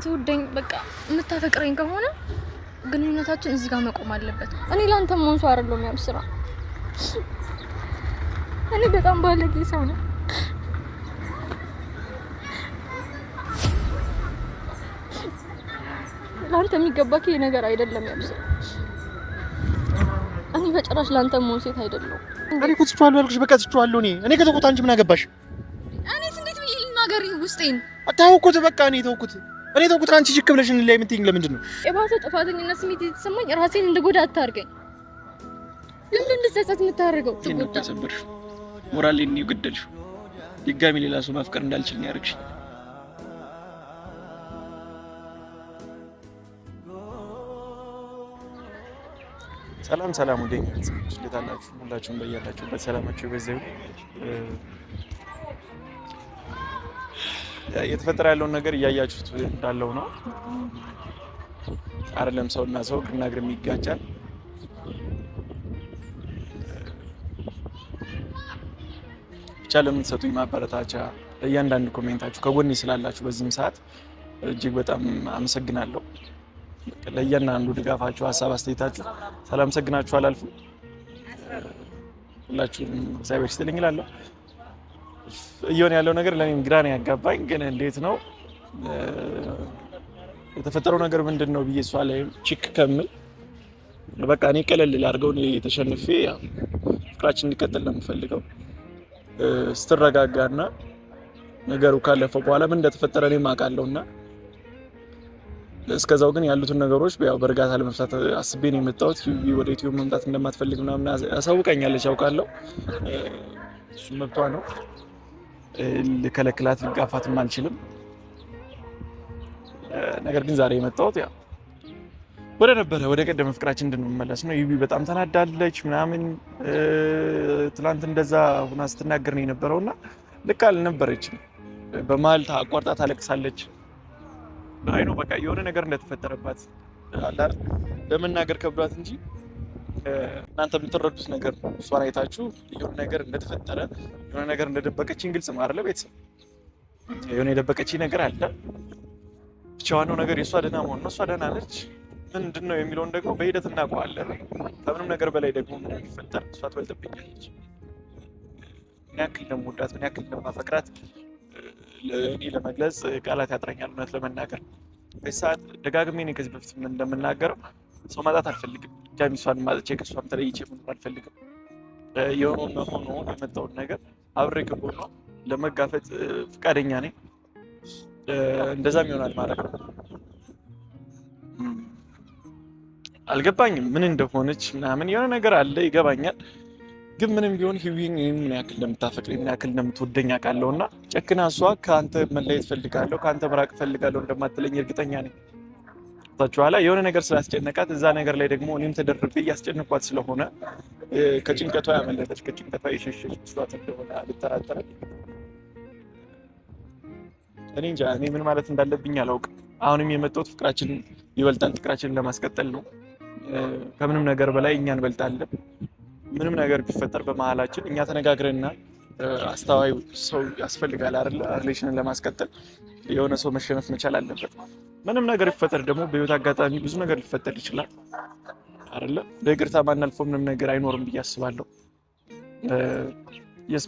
የምትወደኝ በቃ የምታፈቅረኝ ከሆነ ግንኙነታችን እዚህ ጋር መቆም አለበት። እኔ ላንተ ሞንሶ አይደለም ያብስራ። እኔ በጣም ባለጌ ሰው ነኝ። ላንተ የሚገባክ ይሄ ነገር አይደለም ያብስራ። እኔ በጭራሽ ላንተ ሞንሶ አይደለም። እኔ እኮ ትቼዋለሁ ያልኩሽ በቃ ትቼዋለሁ። እኔ ከተውኩት አንቺ ምን አገባሽ? እኔስ እንዴት ብዬ ልናገር ውስጤን? ተውኩት በቃ እኔ ተውኩት። አንቺ ጅክ ብለሽ ላይ የምትይኝ ለምንድን ነው? የባሰ ጥፋተኝነት ስሜት የተሰማኝ ራሴን እንደጎዳ አታርገኝ። ለምን እንደሰሰት የምታደርገው? ትጎዳ ሞራሌን ነው የገደልሽው። ድጋሚ ሌላ ሰው ማፍቀር እንዳልችል ነው ያደረግሽ። ሰላም ወደኛ እንዴት አላችሁ? ሁላችሁም በያላችሁበት ሰላማችሁ ይበዛው። የተፈጠረ ያለውን ነገር እያያችሁት እንዳለው ነው አይደለም? ሰውና ሰው እግርና እግር ይጋጫል። ብቻ ለምትሰጡኝ ማበረታቻ ለእያንዳንዱ ኮሜንታችሁ ከጎኔ ስላላችሁ በዚህም ሰዓት እጅግ በጣም አመሰግናለሁ። ለእያንዳንዱ ድጋፋችሁ፣ ሀሳብ አስተያየታችሁ ሳላመሰግናችሁ አላልፍም። ሁላችሁም እግዚአብሔር ይስጥልኝ እላለሁ። እየሆነ ያለው ነገር ለኔም ግራ ነው ያጋባኝ። ግን እንዴት ነው የተፈጠረው ነገር ምንድነው ብዬ እሷ ላይ ቺክ ከምል በቃ እኔ ቀለል ላድርገው። እኔ ተሸንፌ ፍቅራችን እንዲቀጥል ነው የምፈልገው። ስትረጋጋና ነገሩ ካለፈ በኋላ ምን እንደተፈጠረ እኔም አውቃለሁና እስከዛው ግን ያሉትን ነገሮች ያው በእርጋታ ለመፍታት አስቤ ነው የመጣሁት። ወደ ኢትዮጵያ መምጣት እንደማትፈልግ ምናምን አሳውቀኛለች፣ ያውቃለሁ። እሱ መብቷ ነው። ልከለክላት ልጋፋትም አልችልም። ነገር ግን ዛሬ የመጣሁት ያው ወደ ቀደመ ፍቅራችን እንድንመለስ ነው። ይቢ በጣም ተናዳለች ምናምን ትናንት እንደዛ ሆና ስትናገር ነው የነበረውና ልክ አልነበረችም። በመሀል አቋርጣ ታለቅሳለች። አይ ነው በቃ የሆነ ነገር እንደተፈጠረባት አላር ለመናገር ከብዷት እንጂ እናንተ የምትረዱት ነገር ነው። እሷን አይታችሁ የሆነ ነገር እንደተፈጠረ የሆነ ነገር እንደደበቀችኝ ግልጽ ነው አይደለ? ቤተሰብ የሆነ የደበቀችኝ ነገር አለ። ብቻ ዋናው ነገር የእሷ ደህና መሆን ነው። እሷ ደህና ነች። ምንድን ነው የሚለውን ደግሞ በሂደት እናውቀዋለን። ከምንም ነገር በላይ ደግሞ ምን የሚፈጠር እሷ ትበልጥብኛለች። ምን ያክል እንደምወዳት ምን ያክል እንደማፈቅራት ለእኔ ለመግለጽ ቃላት ያጥረኛል። እውነት ለመናገር በዚህ ሰዓት ደጋግሜ እኔ ከዚህ በፊት እንደምናገረው ሰው ማጣት አልፈልግም። ድጋሚ እሷን ማጥቼ ከእሷም ተለይቼ መኖር አልፈልግም። የሆነውን ሆኖ የመጣውን ነገር አብሬ ከጎኗ ለመጋፈጥ ፈቃደኛ ነኝ። እንደዛም ይሆናል ማለት ነው። አልገባኝም ምን እንደሆነች ምናምን የሆነ ነገር አለ ይገባኛል። ግን ምንም ቢሆን ሂዊን ምን ያክል እንደምታፈቅረኝ ምን ያክል እንደምትወደኝ አውቃለሁና ጨክና እሷ ከአንተ መለየት ፈልጋለሁ ከአንተ መራቅ ፈልጋለሁ እንደማትለኝ እርግጠኛ ነኝ። ታችኋላ የሆነ ነገር ስላስጨነቃት እዛ ነገር ላይ ደግሞ እኔም ተደርቤ እያስጨነቋት ስለሆነ ከጭንቀቷ ያመለጠች ከጭንቀቷ የሸሸች መስሏት እንደሆነ አልጠራጠርም። እኔ እንጃ እኔ ምን ማለት እንዳለብኝ አላውቅም። አሁንም የመጣሁት ፍቅራችን ይበልጣል፣ ፍቅራችንን ለማስቀጠል ነው። ከምንም ነገር በላይ እኛ እንበልጣለን። ምንም ነገር ቢፈጠር በመሀላችን እኛ ተነጋግረንና አስተዋይ ሰው ያስፈልጋል አይደል? ሪሌሽንን ለማስቀጠል የሆነ ሰው መሸነፍ መቻል አለበት። ምንም ነገር ይፈጠር ደግሞ በህይወት አጋጣሚ ብዙ ነገር ሊፈጠር ይችላል አይደል? በይቅርታ ማናልፈው ምንም ነገር አይኖርም ብዬ አስባለሁ።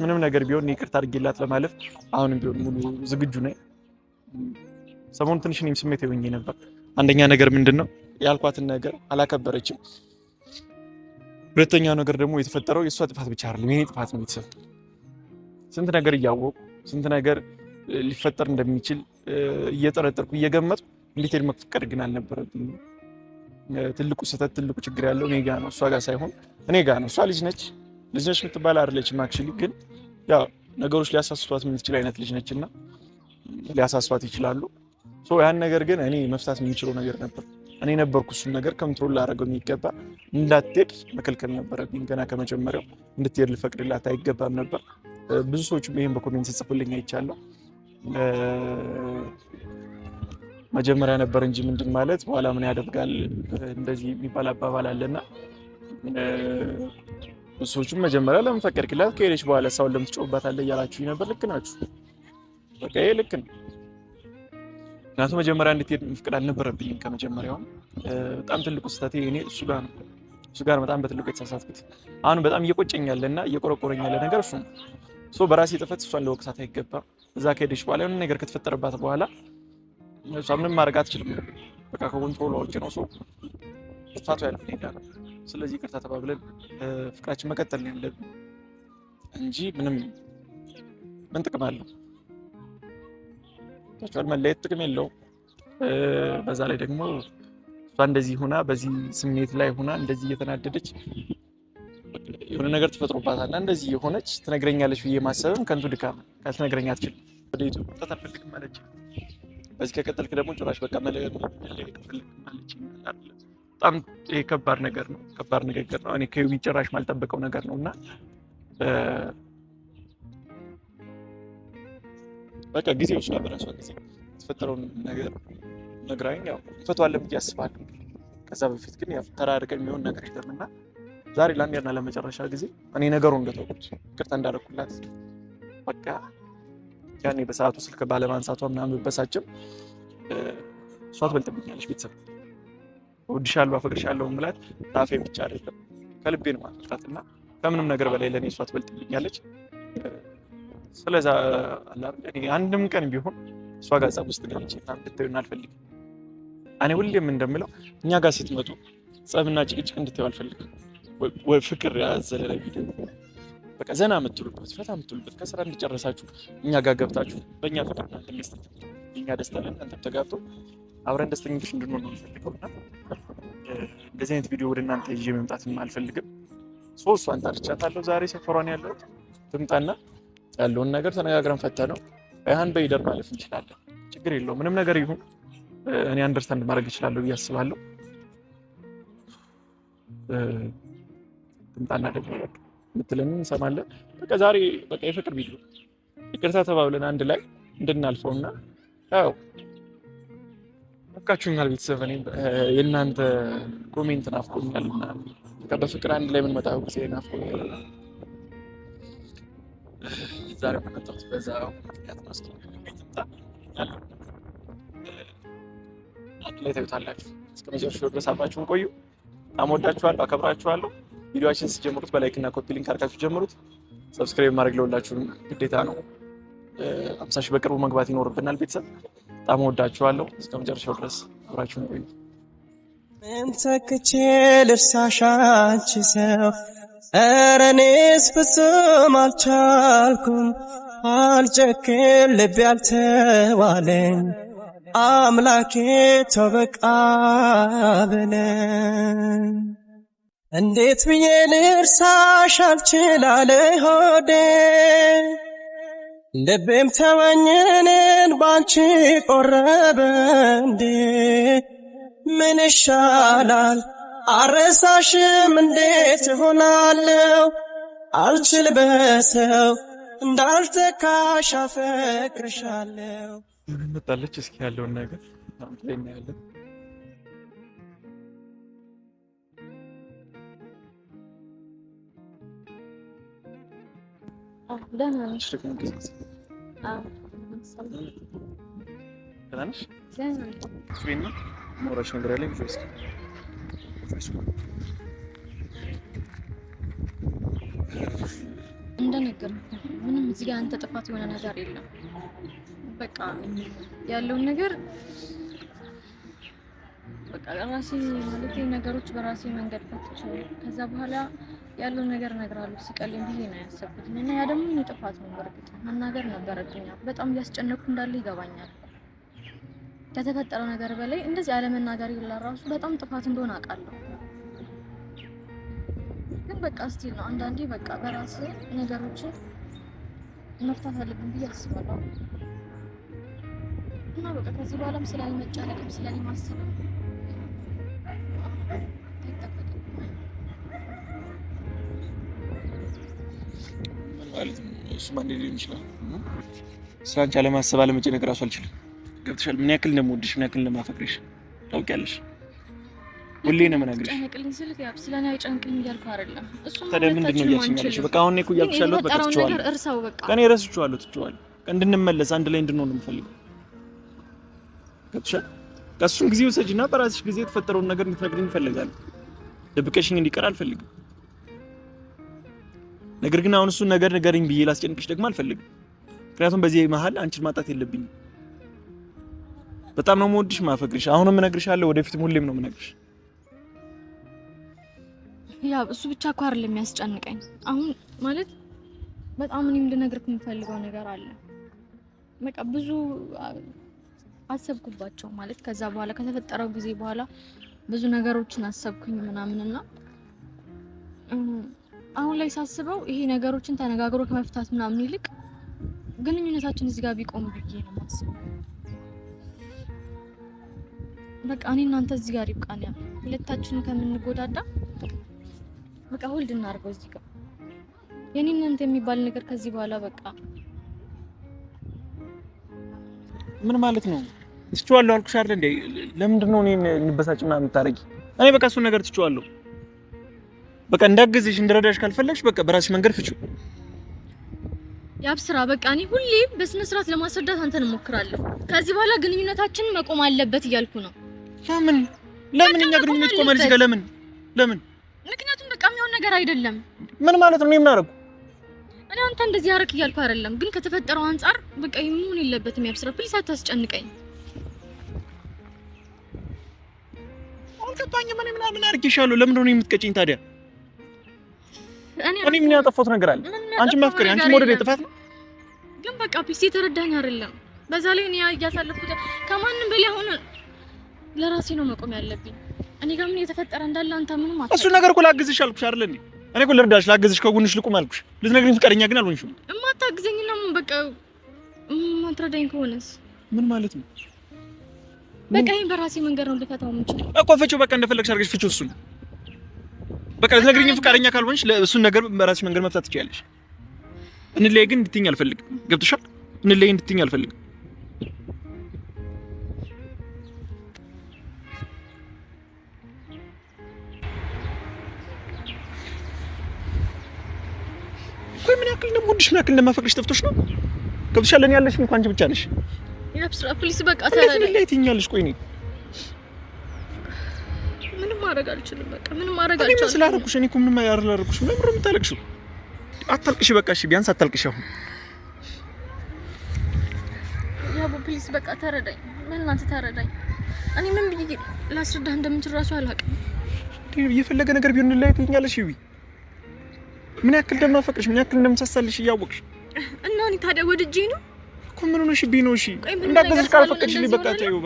ምንም ነገር ቢሆን ይቅርታ አድርጌላት ለማለፍ አሁንም ቢሆን ሙሉ ዝግጁ ነኝ። ሰሞኑን ትንሽ እኔም ስሜት ይወኝ ነበር። አንደኛ ነገር ምንድነው ያልኳትን ነገር አላከበረችም። ሁለተኛው ነገር ደግሞ የተፈጠረው የእሷ ጥፋት ብቻ አይደለም የኔ ጥፋት ነው። ቤተሰብ ስንት ነገር እያወቁ ስንት ነገር ሊፈጠር እንደሚችል እየጠረጠርኩ እየገመጥኩ እንዴት መፍቀድ ግን አልነበረብኝም። ትልቁ ስህተት ትልቁ ችግር ያለው እኔ ጋር ነው፣ እሷ ጋር ሳይሆን እኔ ጋር ነው። እሷ ልጅ ነች የምትባል አይደለችም። አክቹሊ ግን ያው ነገሮች ሊያሳስቷት የምትችል አይነት ልጅ ነችና ሊያሳስቷት ይችላሉ። ያን ነገር ግን እኔ መፍታት የምንችለው ነገር ነበር። እኔ ነበርኩ እሱን ነገር ኮንትሮል ላደርገው የሚገባ። እንዳትሄድ መከልከል ነበረብኝ። ገና ከመጀመሪያው እንድትሄድ ልፈቅድላት አይገባም ነበር። ብዙ ሰዎችም ይሄን በኮሜንት ጽፉልኝ አይቻለሁ። መጀመሪያ ነበር እንጂ ምንድን ማለት በኋላ ምን ያደርጋል እንደዚህ የሚባል አባባል አለና ሰዎችም መጀመሪያ ለምን ፈቀድክላት ከሄደች በኋላ ሰው ለምን ትጮህባታለህ እያላችሁኝ ነበር። ልክ ናችሁ። በቃ ይሄ ልክ ነው። ምክንያቱም መጀመሪያ እንድትሄድ መፍቀድ አልነበረብኝም ከመጀመሪያው። በጣም ትልቁ ስህተቴ እኔ እሱ ጋር በጣም በትልቁ የተሳሳትኩት አሁን በጣም እየቆጨኝ ያለና እየቆረቆረኝ ያለ ነገር እሱ ነው። በራሴ ጥፋት እሷን ለወቅሳት አይገባም። እዛ ከሄደች በኋላ የሆነ ነገር ከተፈጠረባት በኋላ እሷ ምንም ማድረግ አትችልም። በቃ ከኮንትሮል ውጭ ነው ጥፋቱ ያለው እኔ ጋር። ስለዚህ ይቅርታ ተባብለን ፍቅራችን መቀጠል ነው ያለብን እንጂ ምን ጥቅም አለው? ታቻል መለየት ጥቅም የለውም። በዛ ላይ ደግሞ እሷ እንደዚህ ሆና በዚህ ስሜት ላይ ሆና እንደዚህ እየተናደደች የሆነ ነገር ተፈጥሮባታልና እንደዚህ የሆነች ትነግረኛለች ብዬ ማሰብም ከንቱ ድካም። ካልትነግረኝ አትችልም። ወደ ዩቲዩብ መምጣት አልፈልግም ማለች። በዚህ ከቀጠልክ ደግሞ ጭራሽ በቃ መለየት አልፈልግም ማለች። በጣም ከባድ ነገር ነው፣ ከባድ ንግግር ነው። እኔ ከዩቢ ጭራሽ ማልጠበቀው ነገር ነውና በቃ ጊዜ ወስዳ በራሷ ጊዜ የተፈጠረውን ነገር ነግራኝ ያው እንፈቷለን ብዬ አስባለሁ። ከዛ በፊት ግን ያው ተራርቀን የሚሆን ነገር የለምና ዛሬ ለአንዴና ለመጨረሻ ጊዜ እኔ ነገሩን እንደተውኩት ይቅርታ እንዳደረኩላት በቃ ያኔ በሰዓቱ ስልክ ባለማንሳቷ ምናምን በሳጭም እሷ ትበልጥብኛለች። ቤተሰብ እወድሻለሁ አፈቅርሻለሁ ምላት ታፌ ብቻ አይደለም ከልቤ ነው ማፍቅራትና ከምንም ነገር በላይ ለኔ እሷ ትበልጥብኛለች። ስለዛ እኔ አንድም ቀን ቢሆን እሷ ጋር ጸብ ውስጥ ገብቼ እንድትሆን አልፈልግም። እኔ ሁሌም እንደምለው እኛ ጋር ስትመጡ ጸብና ጭቅጭቅ እንድትሆን አልፈልግም። ወይ ፍቅር ያዘለ ቪዲዮ በቃ ዘና የምትሉበት ፈታ የምትሉበት ከስራ እንድጨረሳችሁ እኛ ጋር ገብታችሁ በእኛ ፍቅር እናንተ ደስተኛ እኛ ደስታ ላይ እናንተ ተጋብቶ አብረን ደስተኞች እንድንሆን ነው የምፈልገውና እንደዚህ አይነት ቪዲዮ ወደ እናንተ ይዤ መምጣትም አልፈልግም። እሷን ጠርቻታለሁ። ዛሬ ሰፈሯን ያለው ትምጣና ያለውን ነገር ተነጋግረን ፈተነው ያን በይደር ማለፍ እንችላለን። ችግር የለውም። ምንም ነገር ይሁን እኔ አንደርስታንድ ማድረግ እችላለሁ ብዬ አስባለሁ። ትምጣና ደግሞ በቃ ምትለን እንሰማለን። በቃ ዛሬ በቃ የፍቅር ቪዲዮ ይቅርታ ተባብለን አንድ ላይ እንድናልፈውና ያው በቃችሁኛል ቤተሰብ። እኔ የእናንተ ኮሜንት ናፍቆኛልና በቃ በፍቅር አንድ ላይ የምንመጣው ጊዜ ናፍቆኛል። ዛሬ መጣሁት በዛ ምክንያት ነው። አንድ ላይ ታዩታላችሁ። እስከ መጨረሻው ድረስ አብራችሁን ቆዩ። በጣም ወዳችኋለሁ፣ አከብራችኋለሁ። ቪዲዮአችን ሲጀምሩት በላይክ እና ኮፒ ሊንክ አድርጋችሁ ጀምሩት። ሰብስክራይብ ማድረግ ለሁላችሁም ግዴታ ነው። 50 ሺህ በቅርቡ መግባት ይኖርብናል። ቤተሰብ በጣም ወዳችኋለሁ። እስከ መጨረሻው ድረስ አብራችሁን ቆዩ። ምን ተክቼ ልርሳሽ አንቺ ሰው፣ ኧረ እኔስ ፍጹም አልቻልኩም። አልጨክን ልቤ አልተዋለኝ፣ አምላኬ ተው በቃ በለኝ። እንዴት ብዬ ልርሳሽ አልችላለ ሆዴ፣ ልቤም ተወኝ እኔን ባንቺ ቆረበ እንዴ። ምን ይሻላል አረሳሽም እንዴት ሆናለው፣ አልችል በሰው እንዳልተካሽ አፈቅርሻለሁ። ምን መጣለች? እስኪ ያለውን ነገር አንተ ላይ እናያለን። ደህና ነሽ? እንደነገርኩህ ምንም እዚህ ጋር አንተ ጥፋት የሆነ ነገር የለም። በቃ ያለውን ነገር በቃ ራሴ ማለት ነገሮች በራሴ መንገድ ፈትቼ ከዛ በኋላ ያለውን ነገር እነግራለሁ ሲቀልኝ ብዬ ነው ያሰብኩት እና ያ ደግሞ እኔ ጥፋት ነው። በርግጥ መናገር ነበረብኝ። በጣም እያስጨነቅኩ እንዳለ ይገባኛል። ከተፈጠረው ነገር በላይ እንደዚህ አለመናገር ይላራሱ በጣም ጥፋት እንደሆነ አውቃለሁ። ግን በቃ ስቲል ነው አንዳንዴ በቃ በራሴ ነገሮችን መፍታት አለብኝ ብዬ አስባለሁ። እና በቃ ከዚህ በኋላም ስለኔ መጨነቅም ስለኔ ማሰብ ማለት ነው። እሱማ እንዴት ሊሆን ይችላል? ስላንቺ አለማሰብ አለመጨነቅ እራሱ አልችልም። ገብተሻል? ምን ያክል እንደምወድሽ ምን ያክል እንደማፈቅርሽ ታውቂያለሽ። ሁሌ ነው የምነግርሽ። ጨነቅልኝ ስልክ ያብ ስለኔ አይጨንቅኝ እያልኩ አይደለም። እሱማ ታዲያ ምንድን ነው እያልሽኛለሽ? በቃ አሁን እኮ እያልኩሽ ያለሁት በቃ ትችዋለሽ። እርሳው በቃ ከኔ ረስቼዋለሁ። ትችዋለሽ። እንድንመለስ አንድ ላይ እንድንሆን ነው የምፈልገው። ገብቶሻል? ከሱን ጊዜ ወሰጂና በራስሽ ጊዜ የተፈጠረውን ነገር እንድትነግሪኝ እፈልጋለሁ። ደብቀሽኝ እንዲቀር አልፈልግም። ነገር ግን አሁን እሱን ነገር ንገሪኝ ብዬ ላስጨንቅሽ ደግሞ አልፈልግም። ምክንያቱም በዚህ መሀል አንቺን ማጣት የለብኝም። በጣም ነው የምወድሽ ማፈቅርሽ። አሁንም እነግርሻለሁ፣ ወደፊትም ሁሌም ነው የምነግርሽ። ያ እሱ ብቻ እኮ አይደለም የሚያስጨንቀኝ። አሁን ማለት በጣም እኔም ልነግርህ የምፈልገው ነገር አለ። በቃ ብዙ አሰብኩባቸው ማለት ከዛ በኋላ ከተፈጠረው ጊዜ በኋላ ብዙ ነገሮችን አሰብኩኝ ምናምንና አሁን ላይ ሳስበው ይሄ ነገሮችን ተነጋግሮ ከመፍታት ምናምን ይልቅ ግንኙነታችን እዚህ ጋር ቢቆም ብዬ ነው የማስበው። በቃ እኔ እናንተ እዚህ ጋር ይብቃን። ያ ሁለታችንን ከምንጎዳዳ በቃ ሆልድ እናድርገው እዚህ ጋር። የኔ እናንተ የሚባል ነገር ከዚህ በኋላ በቃ ምን ማለት ነው? ትቼዋለሁ አልኩሽ አይደል እንዴ? ለምንድን ነው እኔን እንበሳጭና የምታረጊ? እኔ በቃ እሱን ነገር ትቼዋለሁ። በቃ እንዳግዝሽ እንድረዳሽ ካልፈለግሽ በቃ በራስሽ መንገድ ፍቺው። ያብስራ በቃ እኔ ሁሌ በስነ ስርዓት ለማስረዳት አንተን እሞክራለሁ። ከዚህ በኋላ ግንኙነታችን መቆም አለበት እያልኩ ነው። ለምን እኛ ግንኙነት ቆመን እዚህ ጋር ለምን? ምክንያቱም በቃ የሚሆን ነገር አይደለም። ምን ማለት ነው? እኔ ምን አደረኩ? እኔ አንተ እንደዚህ ያረክ እያልኩ አይደለም፣ ግን ከተፈጠረው አንፃር በቃ ይሁን የለበትም። ያብስራ ፕሊስ አታስጨንቀኝ። አልገባኝም። እኔ ምን አድርጌሻለሁ? ለምን ነው የምትቀጭኝ ታዲያ? እኔ ምን ያጠፋሁት ነገር አለ? አንቺ ማፍቀሪ አንቺ ሞዴል የጥፋት ነው። ግን በቃ ፒሲ ተረዳኝ አይደለም። በዛ ላይ እኔ እያሳለፍኩት ከማንም በላይ ሆነ ለራሴ ነው መቆም ያለብኝ። እኔ ጋር ምን እየተፈጠረ እንዳለ አንተ ምንም አታውቅም። እሱ ነገር እኮ ላግዝሽ አልኩሽ አይደል እንዴ? እኔ እኮ ልርዳሽ፣ ላግዝሽ፣ ከጎንሽ ልቁም አልኩሽ። ልትነግሪኝ ፈቃደኛ ግን አልሆንሽም። እማታግዘኝና በቃ ማትረዳኝ ከሆነስ ምን ማለት ነው? በቃ ይሄን በራሴ መንገድ ነው ልፈታው የምችለው እኮ። ፍቺው በቃ እንደፈለግሽ አድርገሽ ፍቺው እሱን። በቃ ልትነግሪኝ ፈቃደኛ ካልሆንሽ እሱን ነገር በራስሽ መንገድ መፍታት ትችያለሽ። እንለይ ግን እንድትይኝ አልፈልግም። ገብቶሻል? እንለይ እንድትይኝ አልፈልግም። ቆይ ምን ያክል እንደምወድሽ ምን ያክል እንደማፈቅርሽ ጠፍቶሽ ነው? ገብቶሻል? እኔ ያለሽኝ እንኳን አንቺ ብቻ ነሽ። ያብስራ ፕሊስ በቃ ተረዳኝ። እንዴት ትይኛለሽ? ቆይ እኔ ምንም ማድረግ አልችልም። በቃ ምንም ማድረግ አልችልም። እኔ ስላደረኩሽ እኔ እኮ ምንም አላደረኩሽ። ምንም ነው የምታለቅሽው? አታልቅሽ በቃ እሺ፣ ቢያንስ አታልቅሽ አሁን። ያቡ ፕሊስ በቃ ተረዳኝ። በእናትህ ተረዳኝ። እኔ ምን ብዬ ላስረዳህ እንደምችል ራሱ አላውቅም። የፈለገ ነገር ቢሆን ላይ ትይኛለሽ ይዊ ምን ያክል እንደማፈቅርሽ ምን ያክል እንደምሳሳልሽ እያወቅሽ እና እኔ ታዲያ ወድጄ ነው እኮ ምን ሆነሽ ቢ ነው? እሺ እንዳገዝሽ ካልፈቀድሽልኝ በቃ ተይው፣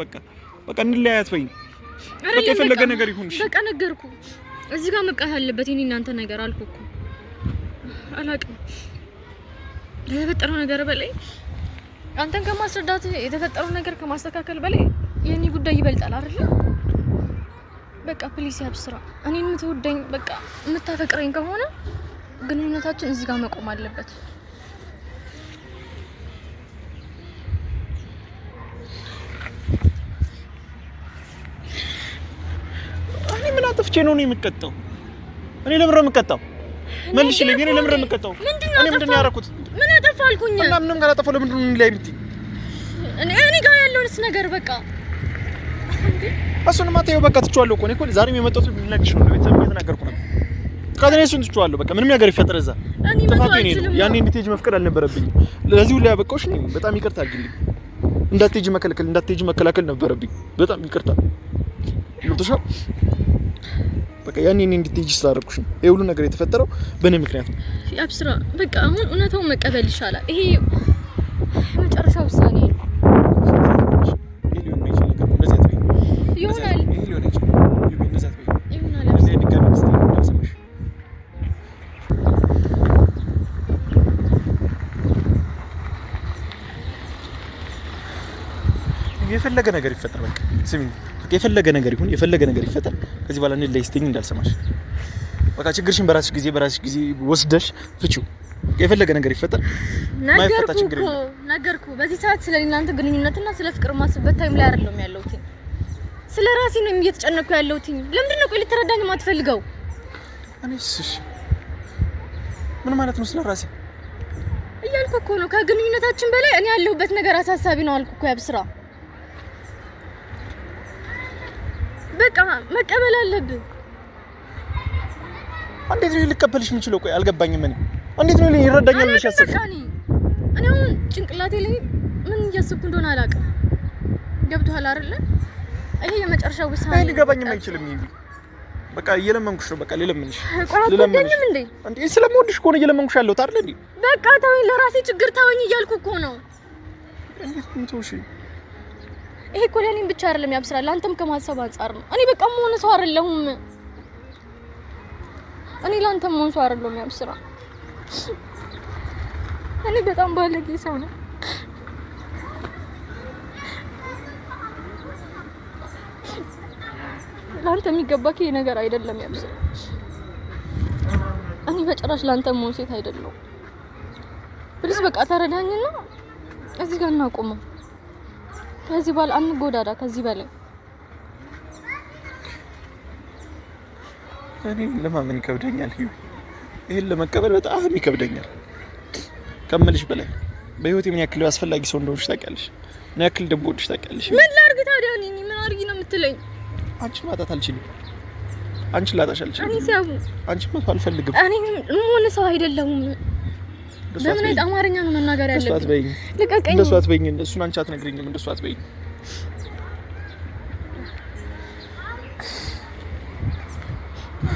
በቃ እንለያያት በይኝ። በቃ የፈለገ ነገር ይሁን። እሺ በቃ ነገርኩ። እዚህ ጋር መቃት ያለበት የኔ እናንተ ነገር አልኩ እኮ። አላውቅም ለተፈጠረው ነገር በላይ አንተን ከማስረዳት የተፈጠረው ነገር ከማስተካከል በላይ የኔ ጉዳይ ይበልጣል አይደል? በቃ ፕሊስ ያብስራ፣ እኔን የምትወደኝ በቃ የምታፈቅረኝ ከሆነ ግንኙነታችን እዚህ ጋር መቆም አለበት። እኔ ምን አጥፍቼ ነው የምቀጣው? እኔ ለምን ነው የምቀጣው? መልሽልኝ። እኔ ለምን ነው የምቀጣው? እኔ ምንድን ነው ያደረኩት? ምን አጠፋልኩኝ? እና ምንም ካላጠፋሁ ለምንድን ነው ላይ የምትይ? እኔ ጋር ያለውንስ ነገር በቃ እሱንማ ተይው፣ በቃ ትቼዋለሁ እኮ። እኔ እኮ ዛሬም የመጣሁት ልነግርሽ ነው። ቤተሰብ እየተናገርኩ ነው። ካደኔ እሱን ትቼዋለሁ። በቃ ምንም ነገር ይፈጠር እዛ ጥፋቱ የእኔ ነው። ያኔ እንድትሄጂ መፍቀድ አልነበረብኝም። ለዚህ ሁሉ ያበቃሁሽ እኔ ነኝ። በጣም ይቅርታ አድርጊልኝ። እንዳትሄጂ መከላከል ነበረብኝ። በጣም ይቅርታ። ገብቶሻል? በቃ ያኔ እኔ እንድትሄጂ ስላደረኩሽ ነው ይሄ ሁሉ ነገር የተፈጠረው በእኔ ምክንያት ነው። ያብስራ በቃ አሁን እውነታውን መቀበል ይሻላል። ይሄ የመጨረሻ ውሳኔ ነው። ይሆናል የፈለገ ነገር ይፈጠር። በቃ ስሚኝ፣ በቃ የፈለገ ነገር ይሁን፣ የፈለገ ነገር ይፈጠር። ከዚህ በኋላ እኔ ለይስቴኝ እንዳልሰማሽ። በቃ ችግርሽን በራስሽ ጊዜ ወስደሽ ፍቺው። የፈለገ ነገር ይፈጠር። ነገርኩ። በዚህ ሰዓት ስለ እናንተ ግንኙነትና ስለ ፍቅር ማስበት ታይም ላይ አይደለም ያለሁት። ስለ ራሴ ነው እየተጨነኩ ያለሁት። ለምንድን ነው ቆይ ልትረዳኝ የማትፈልገው? እሺ ምን ማለት ነው ስለ ራሴ እያልኩ እኮ ነው። ከግንኙነታችን በላይ እኔ ያለሁበት ነገር አሳሳቢ ነው አልኩ እኮ ያብስራ። በቃ መቀበል አለብህ። እንዴት ነው ልቀበልሽ የምችለው? ቆይ አልገባኝም። እንዴት ነው ይረዳኛል ብለሽ ያሰብሽ? እኔ አሁን ጭንቅላቴ ላይ ምን እያሰብኩ እንደሆነ አላውቅም። ገብቶሃል አይደለ? ይሄ የመጨረሻው ውሳኔ ሊገባኝም አይችልም። ይሄ በቃ እየለመንኩሽ ነው። በቃ ልለምንሽ እንዴ ስለምወድሽ እኮ ነው እየለመንኩሽ ያለሁት አይደል እንዴ? በቃ ተወኝ፣ ለራሴ ችግር ተወኝ እያልኩ እኮ ነው። እንዴት ነው? ይሄ እኮ ለኔም ብቻ አይደለም ያብስራል፣ አንተም ከማሰብ አንፃር ነው። እኔ በቃ ምን ሆነ ሰው አይደለሁም። እኔ ላንተም ምን ሰው አይደለሁም ያብስራ። እኔ በጣም ባለጌ ሰው ነኝ። ላንተ የሚገባክ ይሄ ነገር አይደለም ያብስራ። እኔ በጭራሽ ላንተ ምን ሴት አይደለሁም። ፕሊዝ በቃ ተረዳኝና እዚህ ጋር እናቆመው። ከዚህ በኋላ አንጎዳዳ ከዚህ በላይ። እኔ ለማመን ይከብደኛል። ይሄን ለመቀበል በጣም ይከብደኛል ከምልሽ በላይ። በህይወቴ ምን ያክል አስፈላጊ ሰው እንደሆንሽ ታውቂያለሽ። ምን ያክል እንደምወድሽ ታውቂያለሽ። ምን ላድርግ ታዲያ? እኔ ምን አድርጊ ነው የምትለኝ? አንቺን ማጣት አልችልም። አንቺን ላጣሽ አልችልም። እኔ ሲያቡ አንቺን መቶ አልፈልግም። እኔ ምን ሰው አይደለሁም። በምን አይነት አማርኛ ነው መናገር ያለብኝ? እንደሱ አትበይኝ። ልቀቀኝ። እንደሱ አትበይኝ። እሱን አንቺ አትነግሪኝም። እንደሱ አትበይኝ።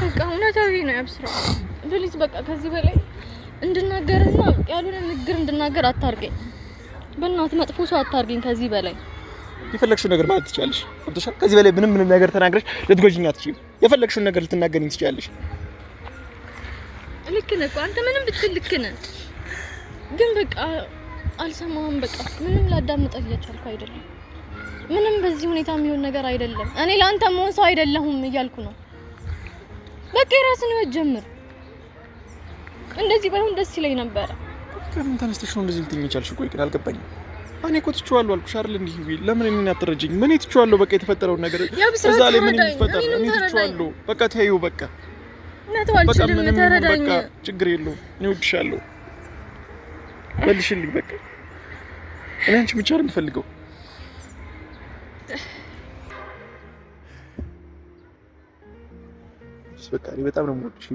በቃ እውነታዊ ነው ያብስራ። ፕሊዝ በቃ ከዚህ በላይ እንድናገርና ያሉን ንግግር እንድናገር አታርገኝ። በእናትህ መጥፎ ሰው አታርገኝ ከዚህ በላይ። የፈለግሽውን ነገር ማለት ትችያለሽ። ወጥተሻል። ከዚህ በላይ ምንም ነገር ተናግረሽ ልትጎጂኝ አትችይም። የፈለግሽውን ነገር ልትናገሪኝ ትችያለሽ። ልክ ነህ እኮ አንተ ምንም ብትል ልክ ነህ። ግን በቃ አልሰማህም። በቃ ምንም ላዳምጠህ እየቻልኩ አይደለም። ምንም በዚህ ሁኔታ የሚሆን ነገር አይደለም። እኔ ለአንተ መሆን ሰው አይደለሁም እያልኩ ነው። በቃ የራስን ህይወት ጀምር። እንደዚህ ባይሆን ደስ ይለኝ ነበር። ከምን ተነስተሽ ነው እንደዚህ ልትይኝ የቻልሽው? ቆይ ግን አልገባኝም። እኔ እኮ ትቼዋለሁ አልኩሽ አይደል? እንዲህ ቢል ለምን እኔን አትረጂኝ? ምን ትቼዋለሁ? በቃ የተፈጠረውን ነገር እዛ ላይ ምን ይፈጠር? እኔ ትቼዋለሁ። በቃ ተይው። በቃ ነተዋልችልም። ተረዳኝ። በቃ ችግር የለውም። እኔ እወድሻለሁ። መልሽልኝ። በቃ እኔ አንቺ ብቻ ነው የምፈልገው። በቃ እኔ በጣም ነው የምወድሽ።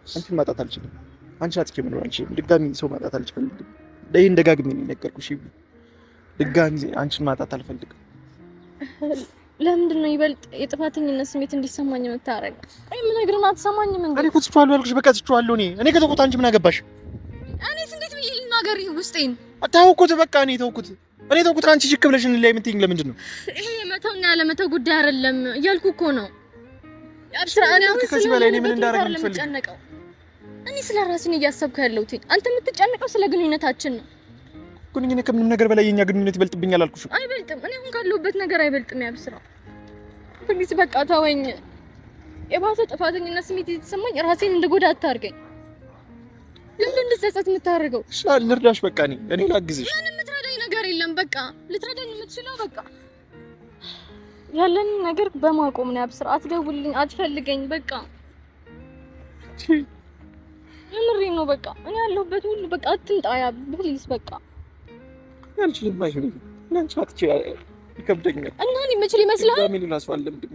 አንቺን ማጣት አልችልም። አንቺ አጥቼ መኖር አልችልም። ድጋሚ ሰው ማጣት አልችልም። ለይን ደጋግሜ ነው የነገርኩሽ። ድጋሚ አንቺን ማጣት አልፈልግም። ለምንድን ነው ይበልጥ የጥፋተኝነት ስሜት እንዲሰማኝ የምታረግ? ቆይ ምን ነግረን አትሰማኝም እንዴ? እኔ እኮ ትቼዋለሁ ያልኩሽ። በቃ ትቼዋለሁ። እኔ ከተውኩት አንቺ ምን አገባሽ? እኔስ እንዴት ብዬ ልናገር ውስጤን? ተውኩት። በቃ እኔ ተውኩት። አንቺ ሽክ ብለሽ ላይ የምትይኝ ለምንድን ነው? ይሄ የመተውና ያለመተው ጉዳይ አይደለም እያልኩ እኮ ነው። ያብስራ እኔ አሁን ከዚህ በላይ እኔ ምን እንዳደረግ የምትፈልጊው? እኔ ስለ ራስን እያሰብኩ ያለሁት አንተ የምትጨነቀው ስለ ግንኙነታችን ነው። ግንኙነት ከምንም ነገር በላይ የኛ ግንኙነት ይበልጥብኛል አልኩሽ። አይበልጥም። እኔ አሁን ካለሁበት ነገር አይበልጥም። ያብስራ ፕሊዝ በቃ ተወኝ። የባሰ ጥፋተኝነት ስሜት የተሰማኝ ራሴን እንደጎዳ አታርገኝ። ለምን እንደጸጸት የምታደርገው? እሺ ልርዳሽ። በቃ እኔ ላግዝሽ። ምንም የምትረዳኝ ነገር የለም። በቃ ልትረዳኝ የምትችለው በቃ ያለን ነገር በማቆም ነው። ያብስራ አትደውልልኝ፣ አትፈልገኝ። በቃ የምሬን ነው። በቃ እኔ ያለሁበት ሁሉ በቃ አትምጣ። ያ ፕሊዝ በቃ አልችልም። አይሆን እናንቺ አትቼ ይከብደኛል። እና እኔ የምችል ይመስልሃል? ዳሚኒ ላስዋለም ድም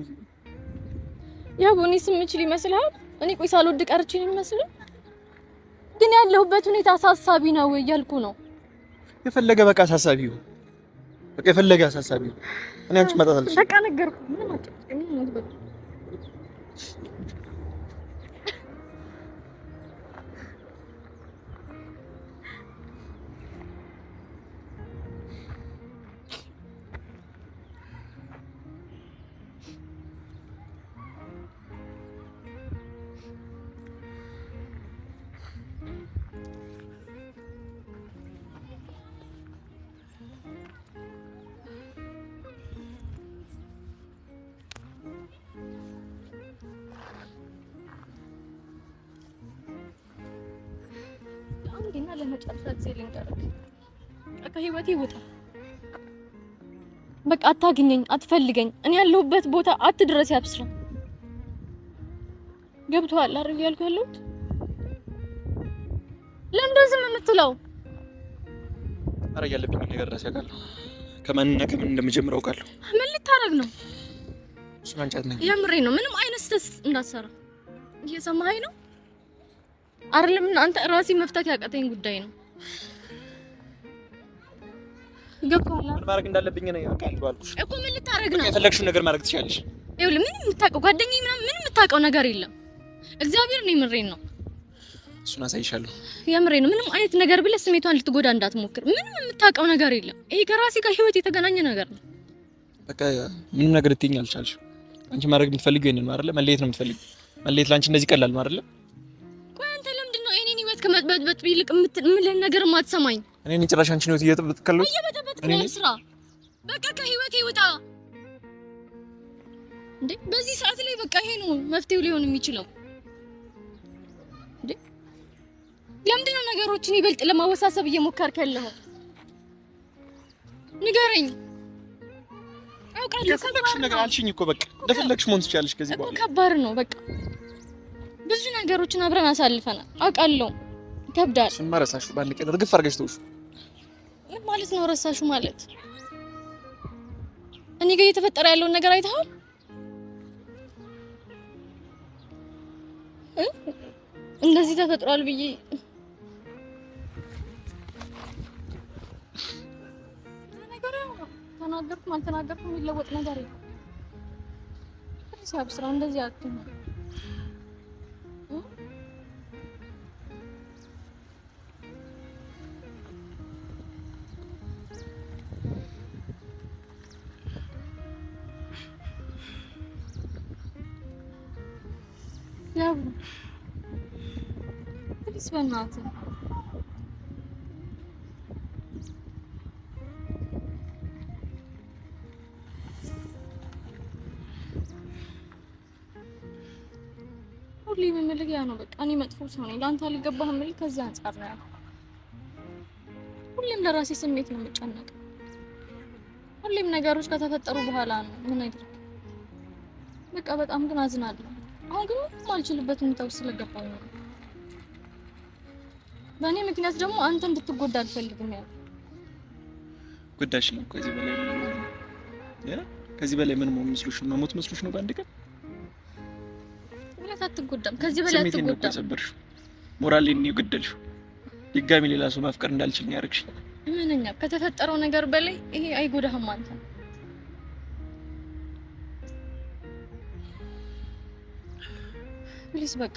ያ ቦኒስ የምችል ይመስልሃል? እኔ ቆይ ሳልወድ ቀርቼ ነው የሚመስለው? ግን ያለሁበት ሁኔታ አሳሳቢ ነው እያልኩ ነው። የፈለገ በቃ አሳሳቢው በቃ የፈለገ አሳሳቢው እኔ አንቺ ማጣት አልችልም። በቃ ነገርኩ። ምንም አትጨቅጭኝ። ምን በቃ አንዴና ለመጨረሻ ጊዜ ልንገርህ፣ ከህይወቴ ውጣ። በቃ አታግኘኝ፣ አትፈልገኝ። እኔ ያለሁበት ቦታ አትድረስ። ያብስራ ገብቶሃል አይደል ያልኩ ያለሁት? ለምን ዝም የምትለው? ኧረ ያለብኝ ነገር ራስ ያውቃለሁ። ከማንና ከምን እንደምጀምረው አውቃለሁ። ምን ልታረግ ነው? እሱን አንቺ አትነግሪኝ። የምሬን ነው። ምንም አይነት ስህተት እንዳትሰራ እየሰማኸኝ ነው አይደለም? አንተ ራሴ መፍታት ያቃተኝ ጉዳይ ነው። ይገባሃል? ምን ማድረግ እንዳለብኝ ነው ያውቃለሁ አልኩሽ እኮ። ምን ልታረግ ነው? የፈለግሽውን ነገር ማድረግ ትችያለሽ። ይኸውልህ ምንም የምታውቀው ጓደኛዬ ምናምን ምንም የምታውቀው ነገር የለም። እግዚአብሔር ነው። የምሬን ነው። እሱን አሳይሻለሁ። የምሬን ነው። ምንም አይነት ነገር ብለህ ስሜቷን ልትጎዳ እንዳትሞክር። ምንም የምታውቀው ነገር የለም። ይሄ ከራሴ ጋር ህይወት የተገናኘ ነገር ነው። በቃ ምንም ነገር ልትይኝ አልቻልሽም። አንቺ ማድረግ የምትፈልጊው ይሄንን ነው አይደለ? መለየት ነው የምትፈልጊው። መለየት ላንቺ እንደዚህ ቀላል ነው አይደለ? ቆይ አንተ ለምንድን ነው የኔን ህይወት ከመጥበጥበጥ ይልቅ የምልህን ነገር የማትሰማኝ? እኔ ጭራሽ አንቺን ህይወት እየጠበጥከለው እየበጠበጥክ ስራ። በቃ ከህይወቴ ውጣ እንዴ! በዚህ ሰዓት ላይ በቃ ይሄ ነው መፍትሄው ሊሆን የሚችለው እንዴ! ለምንድን ነው ነገሮችን ይበልጥ ለማወሳሰብ እየሞከርክ ያለኸው? ንገረኝ። አውቃለሁ የፈለግሽ ነገር አልሽኝ እኮ በቃ እንደፈለግሽ መሆን ትችያለሽ። ከዚህ በኋላ ከባድ ነው። በቃ ብዙ ነገሮችን አብረን አሳልፈናል። አውቃለሁ ይከብዳል። እሱን ማረሳሽ ባንድ ቀን እርግፍ አድርገሽ ተውሽ። ምን ማለት ነው ረሳሹ ማለት? እኔ ጋር እየተፈጠረ ያለውን ነገር አይተሃል? እንደዚህ ተፈጥሯል ብዬ ተናገርኩም አልተናገርኩም የሚለወጥ ነገር የለም። ሂሳብ ስራ እንደዚህ አትሁን። ያው ፕሊስ በእናትህ ሁሌም የምልህ ያ ነው። በቃ እኔ መጥፎ ሰው ነኝ፣ ለአንተ አልገባህም የምልህ ከዚህ አንጻር ነው ያለው። ሁሌም ለራሴ ስሜት ነው የምጨነቀው። ሁሌም ነገሮች ከተፈጠሩ በኋላ ነው ምን አይደል። በቃ በጣም ግን አዝናለሁ። አሁን ግን ማልችልበት ሁኔታ ውስጥ ስለገባሁ ነው። በእኔ ምክንያት ደግሞ አንተ እንድትጎዳ አልፈልግም። ያው ጉዳሽ ነው። ከዚህ በላይ ምን መሆን መስሎሽ ነው? መሞት መስሎሽ ነው? በአንድ ቀን አትጎዳም። ከዚህ በላይ አትጎዳም። ሞራሌን ነው የገደልሽው። ድጋሚ ሌላ ሰው ማፍቀር እንዳልችል ነው ያደረግሽኝ። ምንኛ ከተፈጠረው ነገር በላይ ይሄ አይጎዳህም አንተ። ፕሊስ በቃ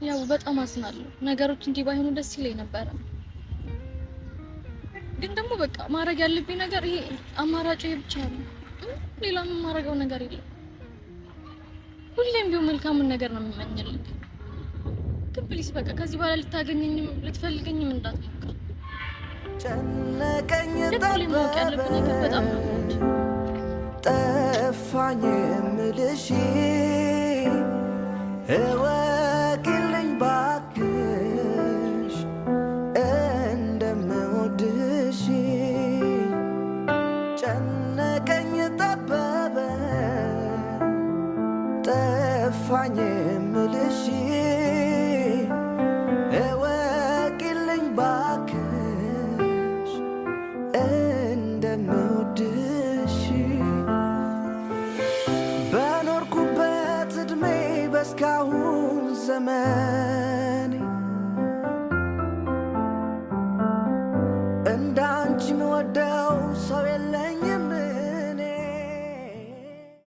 ያው በጣም አዝናለሁ። ነገሮች እንዲህ ባይሆኑ ደስ ይለኝ ነበረ፣ ግን ደግሞ በቃ ማድረግ ያለብኝ ነገር ይሄ አማራጭ ይሄ ብቻ ነው። ሌላ ምን ማድረገው ነገር የለም። ሁሌም ቢሆን መልካምን ነገር ነው የምመኝልህ። ግን ፕሊስ በቃ ከዚህ በኋላ ልታገኘኝም ልትፈልገኝም እንዳትሞክር። ጨነቀኝ ማወቅ ያለብህ ነገር በጣም ነው ጠፋኝ የምልሽ እወቂልኝ ባክሽ እንደምወድሽ። ጨነቀኝ ጠበበ ጠፋኝ